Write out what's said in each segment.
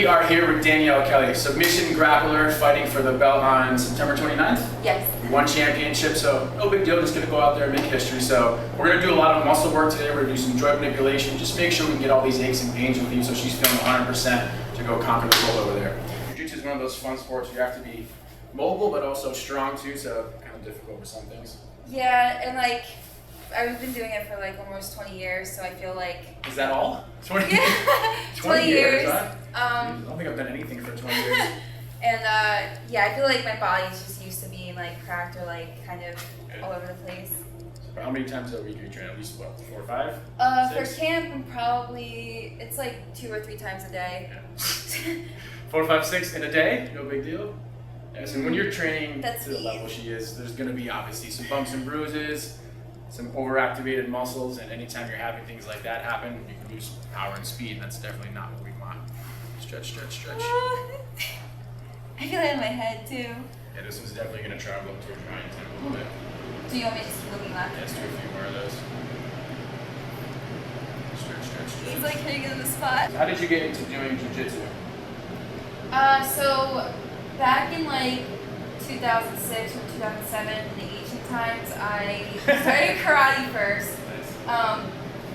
We are here with Danielle Kelly, submission grappler, fighting for the belt on September 29th. Yes. One championship, so no big deal, just gonna go out there and make history. So we're gonna do a lot of muscle work today. We're gonna do some joint manipulation, just make sure we can get all these aches and pains with you so she's feeling 100% to go conquer the world over there. Jiu-Jitsu is one of those fun sports where you have to be mobile but also strong too, so kind of difficult for some things. Yeah, and like, I've been doing it for like almost 20 years, so I feel like... Is that all? 20, yeah. 20 years, huh? I don't think I've done anything for 20 years. And yeah, I feel like my body's just used to being like cracked or like kind of all over the place. So how many times a week are you training? At least what, 4 or 5? For camp, probably, it's like 2 or 3 times a day. Yeah. 4, 5, 6 in a day? No big deal? Yes, and when you're training That's to the level she is, there's going to be obviously some bumps and bruises, some overactivated muscles, and anytime you're having things like that happen, you can lose power and speed, and that's definitely not what we want. Stretch, stretch, stretch. I feel it in my head too. Yeah, this one's definitely going to travel up towards your temple a little bit. Do you want me to just keep looking left? Yeah, let's do a few more of those. Stretch, stretch, stretch. He's like hitting it in the spot. How did you get into doing jiu-jitsu? So back in like 2006 or 2007, in the ancient times, I started karate first. Nice.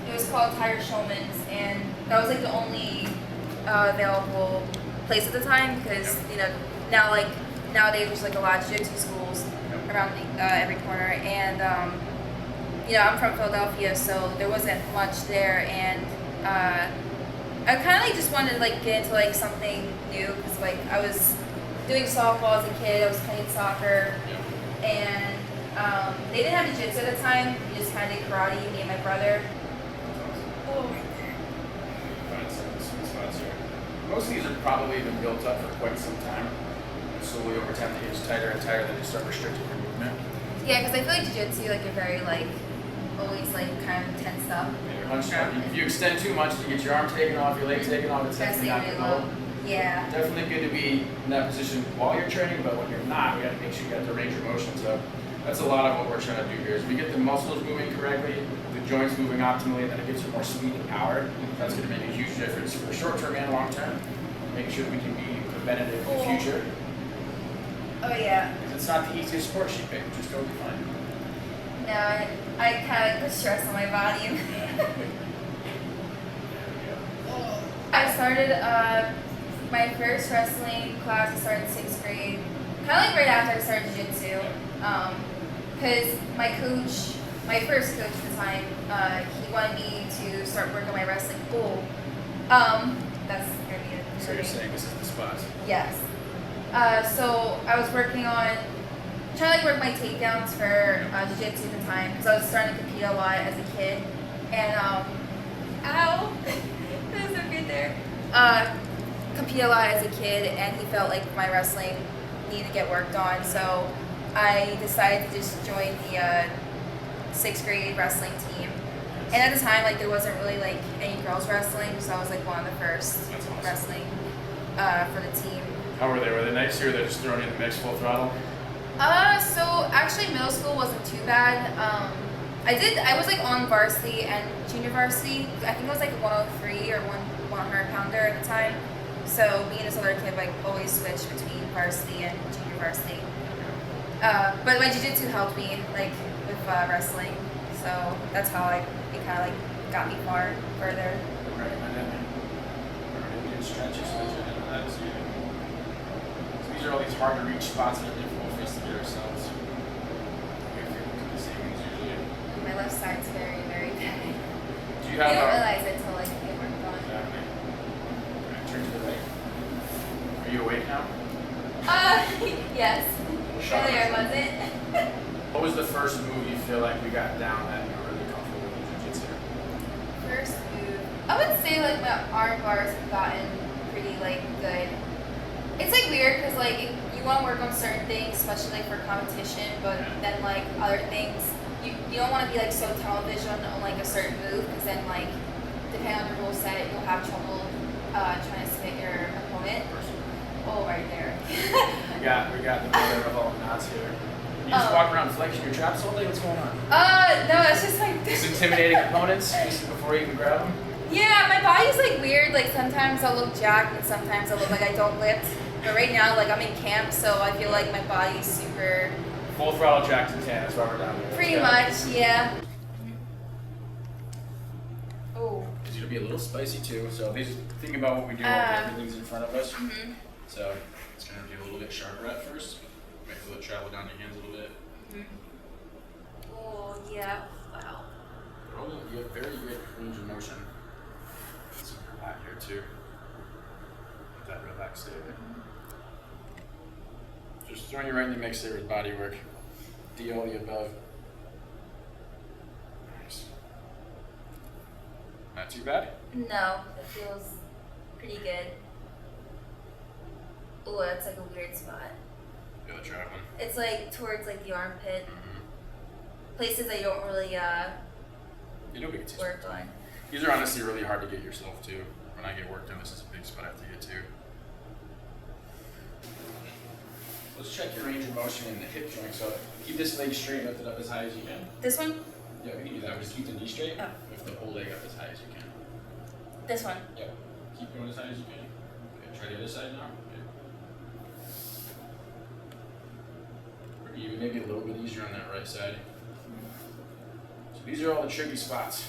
It was called Tiger Showman's, and that was like the only available place at the time because you know now like nowadays there's like a lot of jiu-jitsu schools around every corner, and you know I'm from Philadelphia, so there wasn't much there, and I kind of like just wanted to like get into like something new because like I was doing softball as a kid, I was playing soccer, and they didn't have jiu-jitsu at the time. We just kind of did karate, me and my brother. Oh, right there. Find some sweet spots here. Most of these are probably been built up for quite some time. Slowly over time they get tighter and tighter, then they start restricting your movement. Yeah, because I feel like jiu-jitsu, like you're very like always like kind of tensed up. Yeah, you're hunched up. If you extend too much, you get your arm taken off, your leg taken off, it's definitely not good. Yeah. Definitely good to be in that position while you're training, but when you're not, we got to make sure you got the range of motion. So that's a lot of what we're trying to do here is we get the muscles moving correctly, the joints moving optimally, and then it gives you more speed and power. That's going to make a huge difference for short term and long term. Making sure that we can be preventative in the future. Oh yeah. Because it's not the easiest sport she picked, which is totally fine. No, I kind of put stress on my body. I started my first wrestling class. I started in 6th grade, kind of like right after I started jiu-jitsu. Because my coach, my first coach at the time, he wanted me to start working on my wrestling goal. That's gonna be it. So you're saying this is the spot? Yes. So I was working on trying to like work my takedowns for jiu-jitsu at the time because I was starting to compete a lot as a kid, and ow, that was so good there. Compete a lot as a kid, and he felt like my wrestling needed to get worked on, so I decided to just join the 6th grade wrestling team. And at the time, like there wasn't really like any girls wrestling, so I was like one of the first wrestling for the team. How were they? Were they nice, or were they just throwing you in the mix full throttle? So actually middle school wasn't too bad. I was like on varsity and junior varsity. I think it was like 103 or 100 pounder at the time. So me and this other kid like always switched between varsity and junior varsity. But my jiu-jitsu helped me like with wrestling. So that's how it kind of like got me further. Stretches, these are all these hard to reach spots that are difficult for us to get ourselves. We have to do the same things usually. My left side's very, very bad. Do you have? I don't realize it until like they weren't gone. Exactly. Right, turn to the right. Are you awake now? Yes. Earlier, was it? What was the first move you feel like we got down that you were really comfortable with jiu-jitsu? First move, I would say like my arm bars have gotten pretty like good. It's like weird because like you want to work on certain things, especially like for competition, but then like other things, you don't want to be like so tunnel vision on like a certain move because then like depending on the rule set, you'll have trouble trying to submit your opponent. Oh, right there. we got the mother of all knots here. You just walk around flexing your traps all day? What's going on? No, it's just like Just intimidating opponents before you can grab them? Yeah, my body's like weird. Like sometimes I'll look jacked and sometimes I'll look like I don't lift. But right now, like I'm in camp, so I feel like my body's super. Full throttle jacked and tan. That's why we're down here. Pretty much, yeah. Oh. It's gonna be a little spicy too. So just think about what we do when everything's in front of us. Mm-hmm. So it's gonna be a little bit sharper at first. Might feel it travel down your hands a little bit. Mm-hmm. Oh yeah. Wow. You have very good range of motion. Some back here too. Get that relaxed there. Just throwing you right in the mix there with body work. D all the above. Nice. Not too bad? No, it feels pretty good. Oh, that's like a weird spot. Feel the traveling. It's like towards like the armpit. Mm-hmm. Places I don't really You know, work on. These are honestly really hard to get yourself to. When I get work done, this is a big spot I have to get to. Let's check your range of motion in the hip joint. So keep this leg straight, lift it up as high as you can. This one? Yeah, we can do that. Just keep the knee straight. Oh. Lift the whole leg up as high as you can. This one? Yep. Keep going as high as you can. Okay, try the other side now. Okay. Even maybe a little bit easier on that right side. So these are all the tricky spots.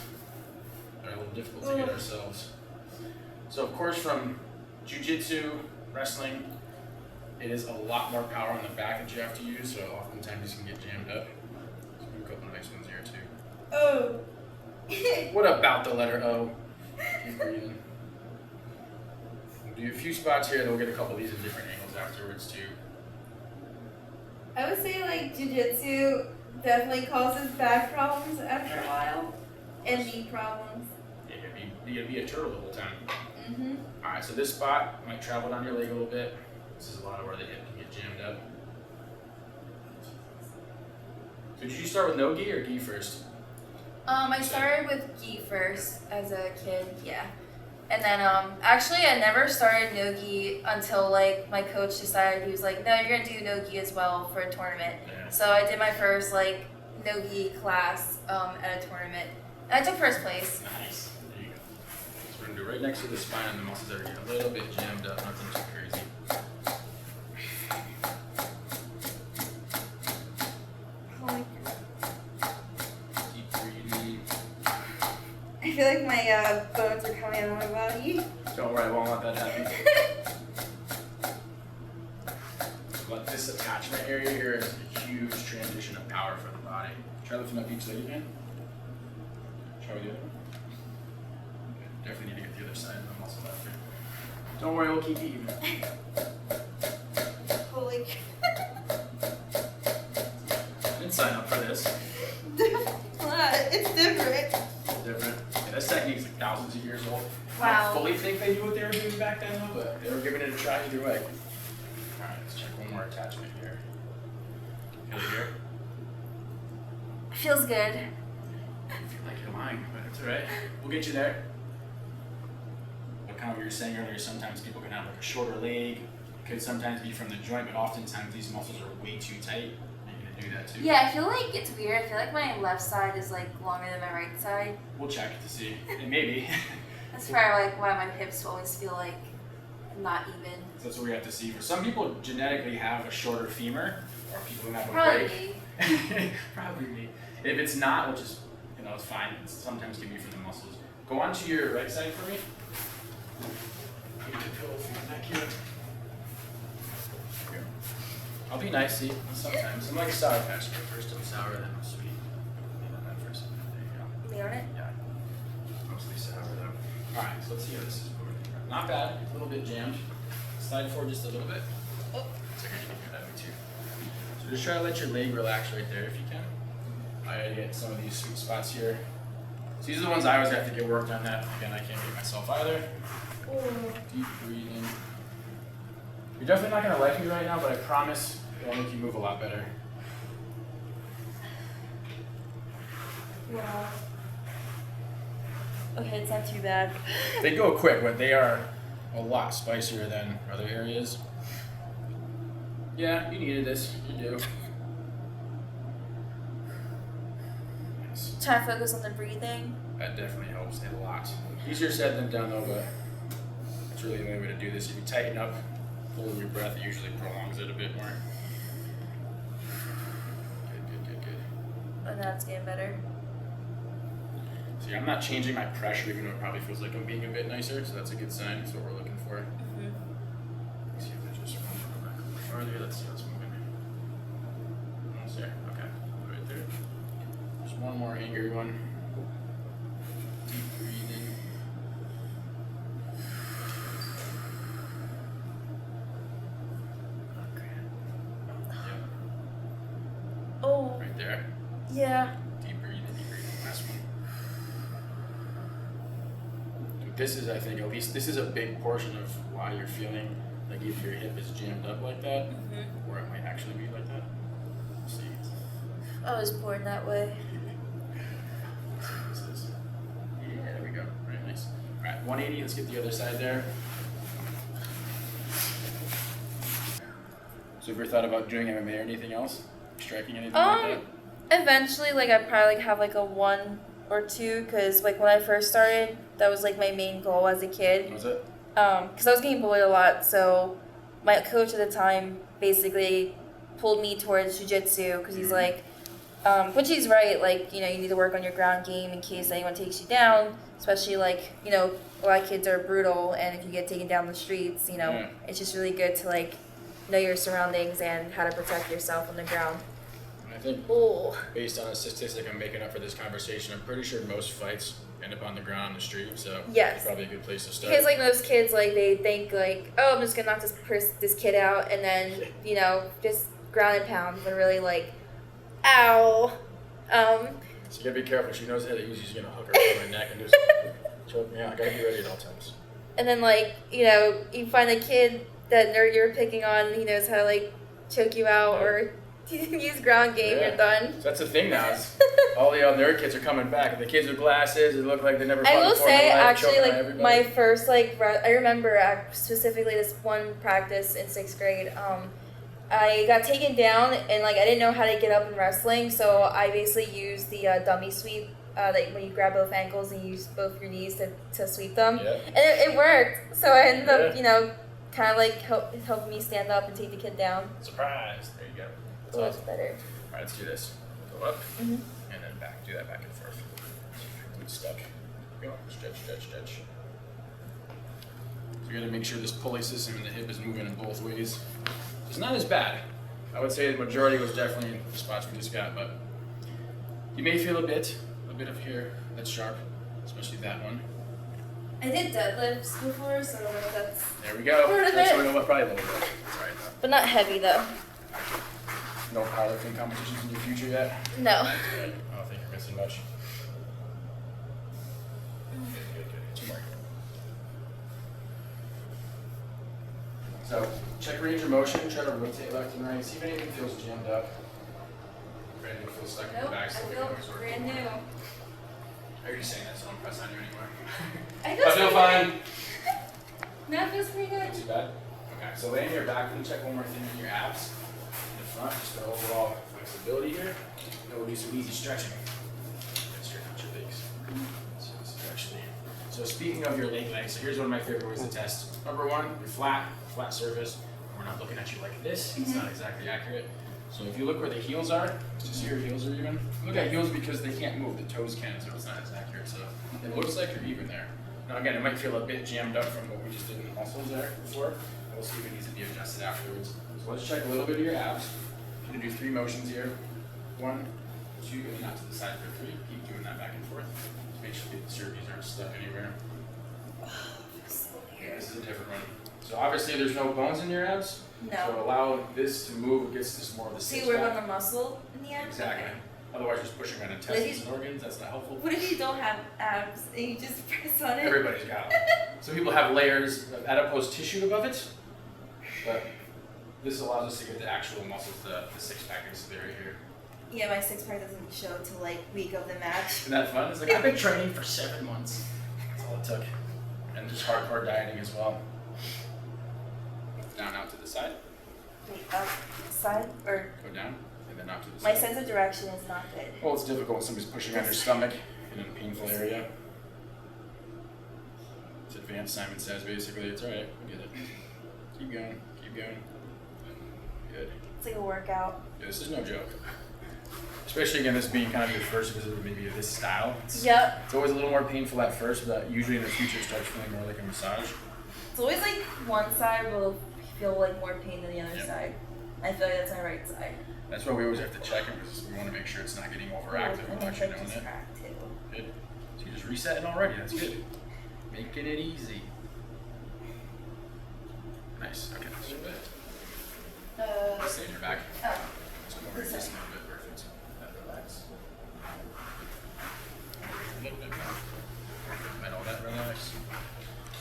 They're a little difficult to get ourselves. So of course from Jiu-Jitsu, wrestling, it is a lot more power on the back that you have to use, so oftentimes you can get jammed up. Let's do a couple of nice ones here too. Oh. What about the letter O? Keep breathing. We'll do a few spots here, then we'll get a couple of these in different angles afterwards too. I would say like jiu-jitsu definitely causes back problems after a while and knee problems. Yeah, you gotta be a turtle the whole time. Mm-hmm. Alright, so this spot might travel down your leg a little bit. This is a lot of where the hip can get jammed up. So did you start with no gi or gi first? I started with gi first as a kid, yeah. And then actually I never started no-gi until like my coach decided, he was like, no, you're gonna do no-gi as well for a tournament. Yeah. So I did my first like no-gi class at a tournament. And I took first place. Nice. There you go. So we're gonna do right next to the spine and the muscles that are getting a little bit jammed up, nothing too crazy. Keep breathing. I feel like my bones are coming out of my body. Don't worry, I won't let that happen. But this attachment area here is a huge transition of power for the body. Try lifting up each leg again. Try with the other one. Okay, definitely need to get the other side of the muscle after. Don't worry, we'll keep eating. Holy I didn't sign up for this. It's different. Different. Yeah, this technique's like thousands of years old. I Wow. don't fully think they knew what they were doing back then, though, but they were giving it a try either way. Alright, let's check one more attachment here. Feel it here? Feels good. I feel like you're lying, but it's alright. We'll get you there. But kind of what you were saying earlier, sometimes people can have like a shorter leg. It could sometimes be from the joint, but oftentimes these muscles are way too tight. And you're gonna do that too. Yeah, I feel like it's weird. I feel like my left side is like longer than my right side. We'll check to see. And maybe. That's probably like why my hips always feel like not even. So that's what we have to see. For some people genetically have a shorter femur, or people who have a Probably break. me. Probably me. If it's not, which is, it's fine. It sometimes can be from the muscles. Go on to your right side for me. Give me the pillow for your neck here. Here. I'll be nice, see? Sometimes. I'm like a sour patch Kid. First I'm sour, then I'm sweet. And then that first. There you go. Me on it? Yeah. Mostly sour though. Alright, so let's see how this is moving. Not bad. A little bit jammed. Slide forward just a little bit. Oh. It's okay, you can do that way too. So just try to let your leg relax right there if you can. I gotta get some of these sweet spots here. So these are the ones I always have to get worked on that. Again, I can't get myself either. Deep breathing. You're definitely not gonna like me right now, but I promise it'll make you move a lot better. Wow. Okay, it's not too bad. They go quick, but they are a lot spicier than other areas. Yeah, you needed this. You do. nice. Try to focus on the breathing. That definitely helps a lot. Easier said than done though, but it's really the only way to do this. If you tighten up, hold your breath, it usually prolongs it a bit more. Good. And that's getting better. See, I'm not changing my pressure, even though it probably feels like I'm being a bit nicer, so that's a good sign. That's what we're looking for. Let's see if I just run back a little farther. Let's see how it's moving. Almost there. Okay. Right there. Just one more angry one. Deep breathing. Oh. Right there. Yeah. Deep breathing. Last one. This is, I think, at least this is a big portion of why you're feeling like if your hip is jammed up like that, or it might actually be like that. Let's see. I was born that way. Let's see what this is. Yeah, there we go. Very nice. All right, 180. Let's get the other side there. So, have you ever thought about doing MMA or anything else? Striking anything like that? Eventually, like, I'd probably like have like a 1 or 2, because like when I first started, that was like my main goal as a kid. What was it? Because I was getting bullied a lot, so my coach at the time basically pulled me towards jiu-jitsu, because he's like, which he's right, like, you know, you need to work on your ground game in case anyone takes you down, especially like, you know, a lot of kids are brutal, and if you get taken down the streets, you know, it's just really good to like know your surroundings and how to protect yourself on the ground. I think based on a statistic I'm making up for this conversation, I'm pretty sure most fights end up on the ground on the street, so yes, it's probably a good place to start. Because like most kids, like they think like, oh, I'm just gonna knock this kid out, and then you know just ground and pound, but really like, ow. So you gotta be careful. She knows how to use. She's gonna hook her around my neck and just choke me out. I gotta be ready at all times. And then like you know you find a kid that you're picking on, he knows how to like choke you out or use ground game. You're done. So that's the thing now. Is all the nerd kids are coming back. The kids with glasses, they look like they never fought I will before in say, their life, actually, choking on like everybody. my first I remember specifically this one practice in 6th grade. I got taken down and like I didn't know how to get up in wrestling, so I basically used the dummy sweep. Like when you grab both ankles and you use both your knees to sweep them, and it worked. So I ended up, you know, kind of like helping me stand up and take the kid down. Surprise! There you go. That's So awesome. it's better. All right, let's do this. Go up and then back. Do that back and forth. Good stuff. Go. Stretch. So you got to make sure this pulley system in the hip is moving in both ways. It's not as bad. I would say the majority was definitely in the spots we just got, but you may feel a bit of here that's sharp, especially that one. I did deadlifts before, so that's. There we go. Part of That's it. probably a little bit. That's all right though. But not heavy though. No powerlifting competitions in your future yet? No. I don't think you're missing much. Good. 2 more. So, check range of motion, try to rotate left and right, see if anything feels jammed up. If anything feels stuck in the Nope, back, I so we feel can sort of brand new. Are you saying that so I don't press on you anymore? I I feel fine. Now it feels pretty good. Not too bad. Okay, so laying your back, let me check one more thing on your abs. In the front, just for overall flexibility here. Then we'll do some easy stretching. Straighten out your legs. Stretch there. So speaking of your legs, so here's one of my favorite ways to test. Number 1, you're flat surface. We're not looking at you like this. It's not exactly accurate. So if you look where the heels are, just see your heels are even. Look at heels because they can't move. The toes can, so it's not as accurate. So it looks like you're even there. Now again, it might feel a bit jammed up from what we just did in the muscles there before. We'll see if it needs to be adjusted afterwards. So let's check a little bit of your abs. I'm gonna do 3 motions here. 1, 2, and not to the side for 3. Keep doing that back and forth. Just make sure the cervices aren't stuck anywhere. Yeah, this is a different one. So obviously there's no bones in your abs. No. So allow this to move, it gets this more of the So six you work pack. on the muscle in the end? Exactly. Okay. Otherwise just pushing on intestines and organs, that's not helpful. What if you don't have abs and you just press on it? Everybody's got them. Some people have layers of adipose tissue above it, but this allows us to get the actual muscles, the 6-pack is there right here. Yeah, my 6-pack doesn't show till like week of the match. Isn't that fun? It's like, I've been training for 7 months. That's all it took. And just hardcore dieting as well. Down out to the side. Wait, up side or Go down. And then off to the My side. sense of direction is not good. Well, it's difficult when somebody's pushing on your stomach in a painful area. It's advanced, Simon says, basically. It's alright, we get it. Keep going, keep going. Good. It's like a workout. Yeah, this is no joke. Especially again, this being kind of your first visit with maybe this style. Yep. It's always a little more painful at first, but usually in the future it starts feeling more like a massage. It's always like one side will feel like more pain than the other Yep. side. I feel like that's my right side. That's why we always have to check it because we want to make sure it's not getting overactive And without my you foot knowing just it. cracked too. Good. So you're just resetting already. That's good. Making it easy. Nice. Okay. So good. Stay in your back. Oh. Let's come over here just a little bit. Perfect. Relax. A little bit more. Let all that relax.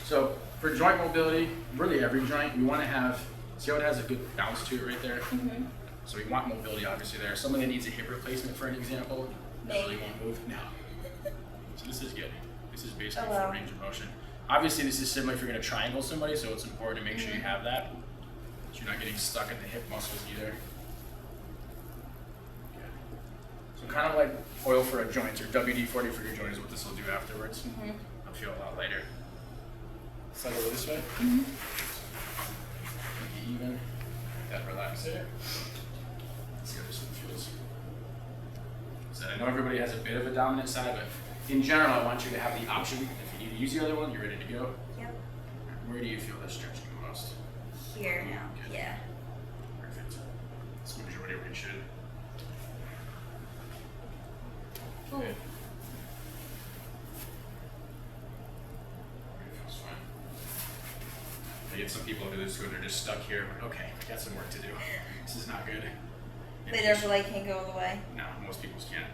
So for joint mobility, really every joint, we want to have, see how it has a good bounce to it right there? Mm-hmm. So we want mobility obviously there. Someone that needs a hip replacement, for an example, really won't move. No. So this is good. This is basically Oh, wow. full range of motion. Obviously this is similar if you're going to triangle somebody, so it's important to make sure you have that. So you're not getting stuck at the hip muscles either. Good. So kind of like oil for a joint or WD-40 for your joint is what this will do afterwards. Mm-hmm. I'll feel a lot lighter. Slide over this way. Mm-hmm. Make it even. That relax there. Let's see how this one feels. So I know everybody has a bit of a dominant side, but in general, I want you to have the option. If you need to use the other one, you're ready to go. Yep. Where do you feel this stretching the most? Here now. Good. Yeah. Perfect. As soon as you're ready, we should. Ooh. Good. Feels fine. I get some people who do this who are just stuck here. Okay, I got some work to do. This is not good. Maybe They you never like can't go all the way. No, most people can't.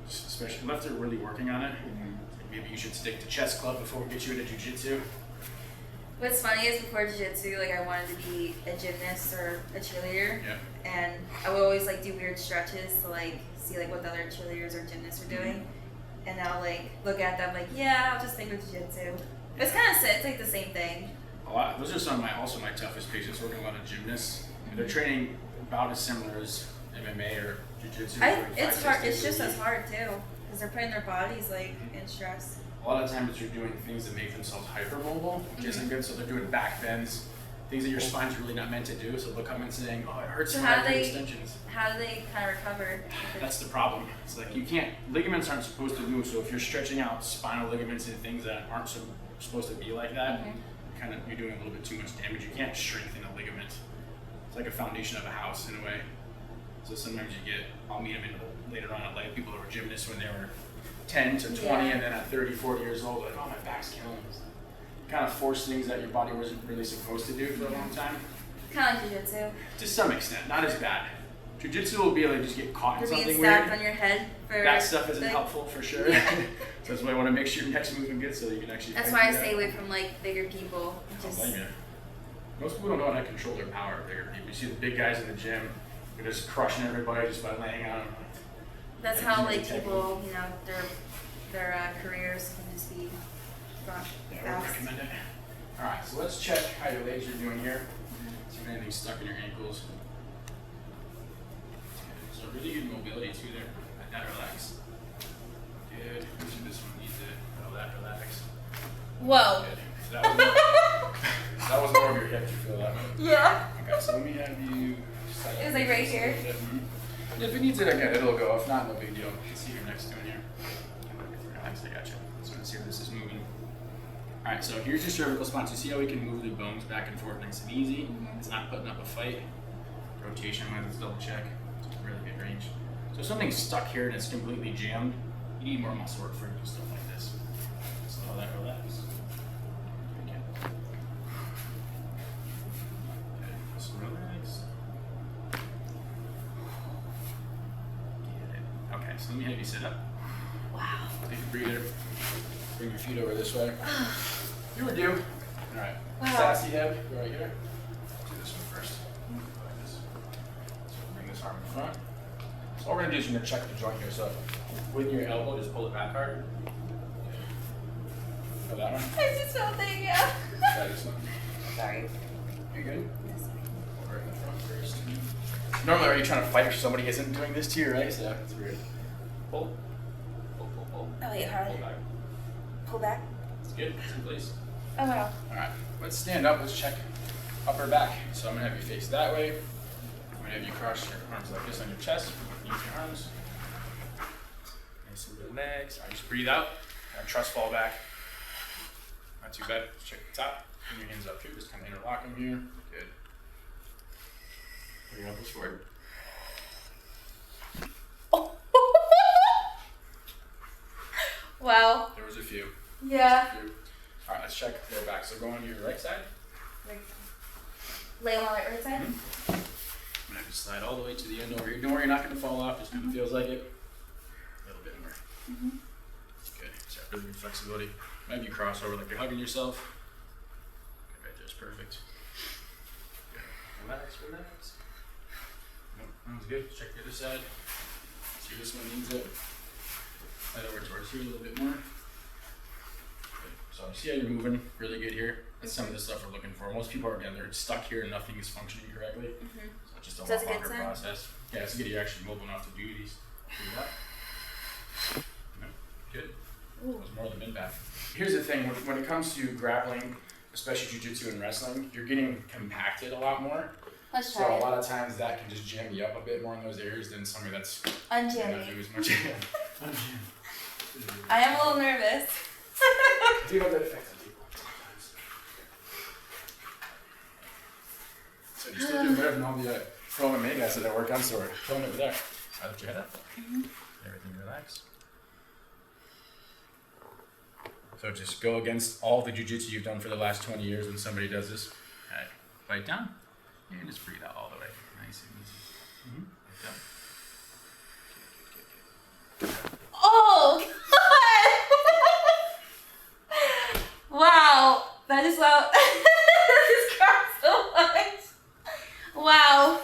Especially unless they're really working on it. Maybe you should stick to chest club before we get you into jiu-jitsu. What's funny is before jiu-jitsu, like I wanted to be a gymnast or a cheerleader. Yeah. And I would always like do weird stretches to like see like what the other cheerleaders or gymnasts are doing. And I'll like look at them like, yeah, I'll just stick with jiu-jitsu. It's kind of it's like the same thing. A lot. Those are some of my toughest patients. Working a lot of gymnasts. They're training about as similar as MMA or jiu-jitsu. It's hard. It's just as hard too, because they're putting their bodies like in stress. A lot of times you're doing things that make themselves hypermobile, which isn't good. So they're doing back bends, things that your spine's really not meant to do. So they'll come in saying, "Oh, it hurts So when how I do do they- extensions." How do they kind of recover? That's the problem. It's like you can't. Ligaments aren't supposed to move. So if you're stretching out spinal ligaments and things that aren't supposed to be like that, you're doing a little bit too much damage. You can't strengthen a ligament. It's like a foundation of a house in a way. So sometimes I'll meet them later on in life, people that were gymnasts when they were 10 to 20, Yeah. and then at 30, 40 years old, like, oh, my back's killing me. Kind of force things that your body wasn't really supposed to do for a long time. Kind of like jiu-jitsu. To some extent, not as bad. Jiu-jitsu will be able to just get caught in You're something being weird. stacked on your head for That stuff isn't like- helpful for sure. Yeah. So that's why I want to make sure your next movement gets so that you can actually. That's fight why I through stay that. away from like bigger people. I don't Just blame you. Most people don't know how to control their power. Bigger people. You see the big guys in the gym, they're just crushing everybody just by laying on them. that's Yeah, how just like take people, you know, their careers can just be gone Yeah, I would fast. recommend it. All right, so let's check how your legs are doing here. See if anything's stuck in your ankles. So really good mobility too there. Let that relax. Good. Usually this one needs it. Let that relax. Whoa. Good. So that was more, that was more of your hip. You feel that? Yeah. Okay, so let me have you. It was like right here. If it needs it again, it'll go. If not, no big deal. You can see your next to it here. Relax, I got you. So let's see if this is moving. All right, so here's your cervical spine. So see how we can move the bones back and forth nice and easy? It's not putting up a fight. Rotation wise, let's double check. It's really good range. So if something's stuck here and it's completely jammed, you need more muscle work for stuff like this. So let that relax. Again. Okay, so relax. Get it. Okay, so let me have you sit up. Wow. Take a breather. Bring your feet over this way. You were due. All right. Wow. Sassy hip. Go right here. Do this one first. Like this. So bring this arm in front. So all we're gonna do is we're gonna check the joint here. So with your elbow, just pull it back hard. Feel that one? I just felt it, yeah. Try this one. Sorry. You good? Yes. Over in the front first. Normally, are you trying to fight if somebody isn't doing this to you, right? So it's weird. Pull. Pull. Oh wait, hard. Pull back. Pull back. It's good. It's in place. Oh wow. All right. Let's stand up. Let's check upper back. So I'm gonna have you face that way. I'm gonna have you cross your arms like this on your chest. Use your arms. Nice and relaxed. All right, just breathe out. Now trust fall back. Not too bad. Let's check the top. Bring your hands up here. Just kind of interlock them here. Good. Bring your elbows forward. Oh. Wow. There was a few. Yeah. All right, let's check lower back. So go on to your right side. Lay on my right side. I'm gonna have you slide all the way to the end over here. Don't worry, you're not gonna fall off. Just kind of feels like it. A little bit more. Good. So really good flexibility. Maybe you cross over like you're hugging yourself. Okay, right there's perfect. Good. Relax. Nope, that was good. Check the other side. See this one needs it. Right over towards here a little bit more. Good. So see how you're moving really good here. That's some of the stuff we're looking for. Most people are again, they're stuck here and nothing is functioning correctly. So it's just a lot longer process. Yeah, it's to get you actually mobile enough to do these. Do that. No, good. There's more of them in back. Here's the thing, when it comes to grappling, especially jiu-jitsu and wrestling, you're getting compacted a lot more. Let's So try a it. lot of times that can just jam you up a bit more in those areas than somebody that's Unjam not me. doing as much. I am a little nervous. Do you have that effect on people sometimes? So you're still doing better than all the pro MMA guys that I work on, so we're filming over there. I lift your head up. Everything relax. So just go against all the jiu-jitsu you've done for the last 20 years when somebody does this. Alright, bite down. And just breathe out all the way. Nice and easy. Bite down. Oh God! Wow, that is loud. This crossed so much. Wow.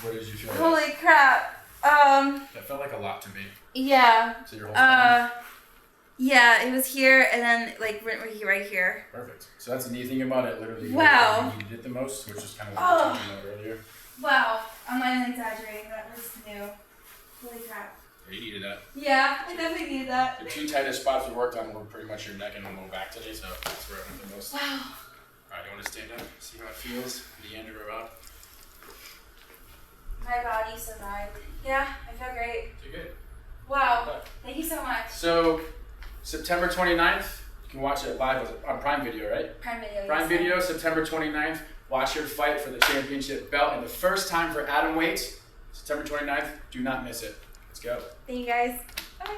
What did you feel? Holy crap. That felt like a lot to me. Yeah. So your whole spine? Yeah, it was here and then like right here. Perfect. So that's the neat thing about it. Literally, Wow. you needed it the most, which is kind of what we were talking about earlier. Wow, I'm not even exaggerating. That was new. Holy crap. Yeah, you needed that. Yeah, I definitely needed that. The two tightest spots we worked on were pretty much your neck and the low back today, so that's where I went the most. Wow. Alright, you want to stand up, see how it feels at the end of our up? My body survived. Yeah, I feel great. You're good. Wow. Thank you so much. So, September 29th, you can watch it live on Prime Video, right? Prime Video. Prime yes. Video, September 29th. Watch your fight for the championship belt and the first time for Atomweight, September 29th. Do not miss it. Let's go. Thank you guys. Bye.